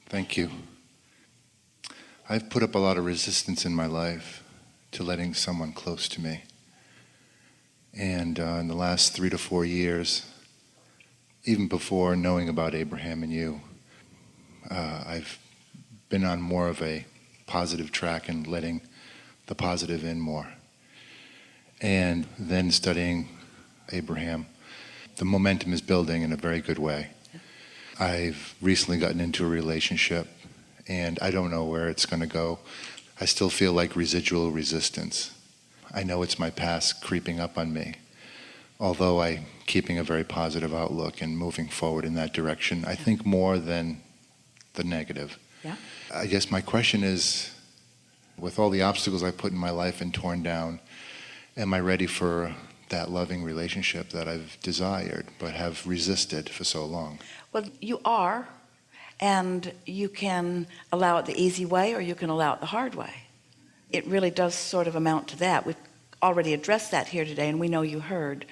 Thank you. I've put up a lot of resistance in my life to letting someone close to me. And in the last 3 to 4 years, even before knowing about Abraham and you, I've been on more of a positive track and letting the positive in more. And then studying Abraham, the momentum is building in a very good way. I've recently gotten into a relationship, and I don't know where it's going to go. I still feel like residual resistance. I know it's my past creeping up on me, although I'm keeping a very positive outlook and moving forward in that direction. I think more than the negative. Yeah. I guess my question is, with all the obstacles I put in my life and torn down, am I ready for that loving relationship that I've desired but have resisted for so long? Well, you are, and you can allow it the easy way or you can allow it the hard way. It really does sort of amount to that. We've already addressed that here today, and we know you heard.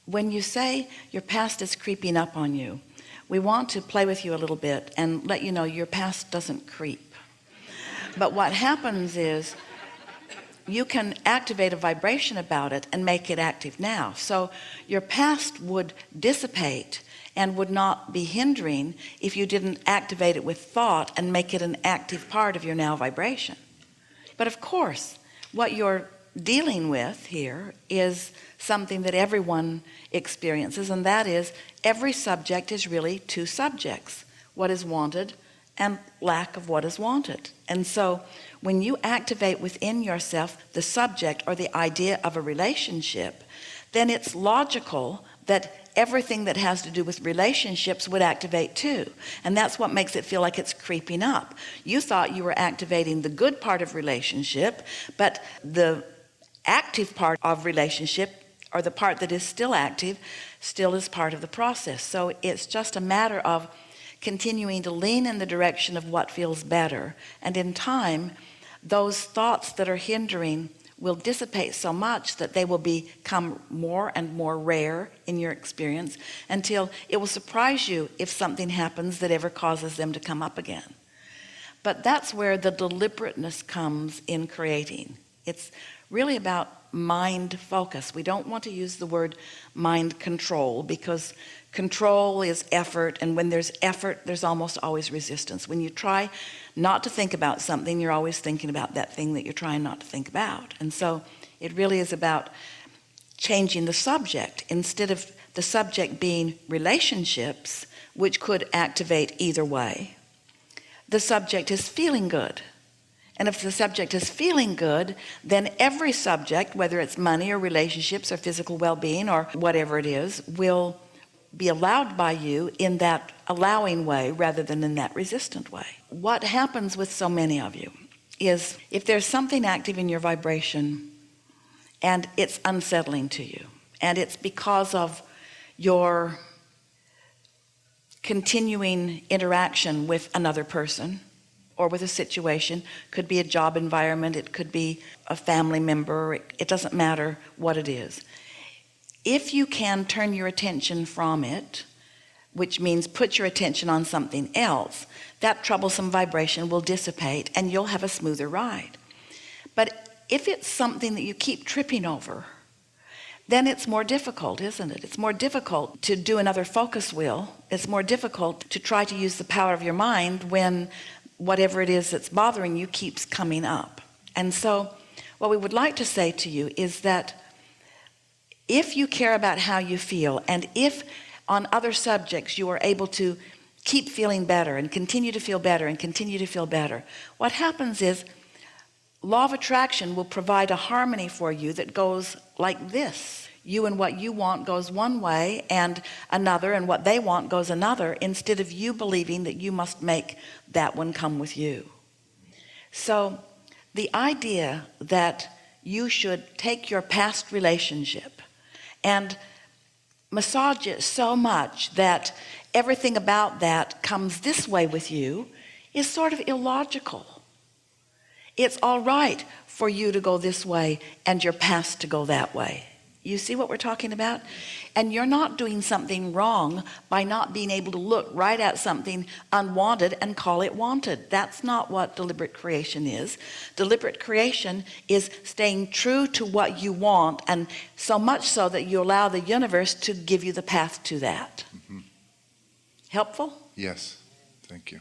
When you say your past is creeping up on you, we want to play with you a little bit and let you know your past doesn't creep. But what happens is you can activate a vibration about it and make it active now. So your past would dissipate and would not be hindering if you didn't activate it with thought and make it an active part of your now vibration. But of course, what you're dealing with here is something that everyone experiences, and that is every subject is really two subjects: what is wanted and lack of what is wanted. And so when you activate within yourself the subject or the idea of a relationship, then it's logical that everything that has to do with relationships would activate too. And that's what makes it feel like it's creeping up. You thought you were activating the good part of relationship, but the active part of relationship, or the part that is still active, still is part of the process. So it's just a matter of continuing to lean in the direction of what feels better. And in time, those thoughts that are hindering will dissipate so much that they will become more and more rare in your experience, until it will surprise you if something happens that ever causes them to come up again. But that's where the deliberateness comes in creating. It's really about mind focus. We don't want to use the word mind control, because control is effort, and when there's effort, there's almost always resistance. When you try not to think about something, you're always thinking about that thing that you're trying not to think about. And so it really is about changing the subject. Instead of the subject being relationships, which could activate either way, the subject is feeling good. And if the subject is feeling good, then every subject, whether it's money or relationships or physical well-being or whatever it is, will be allowed by you in that allowing way rather than in that resistant way. What happens with so many of you is, if there's something active in your vibration and it's unsettling to you, and it's because of your continuing interaction with another person or with a situation, could be a job environment, it could be a family member, it doesn't matter what it is. If you can turn your attention from it, which means put your attention on something else, that troublesome vibration will dissipate and you'll have a smoother ride. But if it's something that you keep tripping over, then it's more difficult, isn't it? It's more difficult to do another focus wheel. It's more difficult to try to use the power of your mind when whatever it is that's bothering you keeps coming up. And so what we would like to say to you is that if you care about how you feel, and if on other subjects you are able to keep feeling better and continue to feel better and continue to feel better, what happens is law of attraction will provide a harmony for you that goes like this. You and what you want goes one way, and another and what they want goes another, instead of you believing that you must make that one come with you. So the idea that you should take your past relationship and massage it so much that everything about that comes this way with you is sort of illogical. It's all right for you to go this way and your past to go that way. You see what we're talking about? And you're not doing something wrong by not being able to look right at something unwanted and call it wanted. That's not what deliberate creation is. Deliberate creation is staying true to what you want, and so much so that you allow the universe to give you the path to that. Helpful? Yes. Thank you.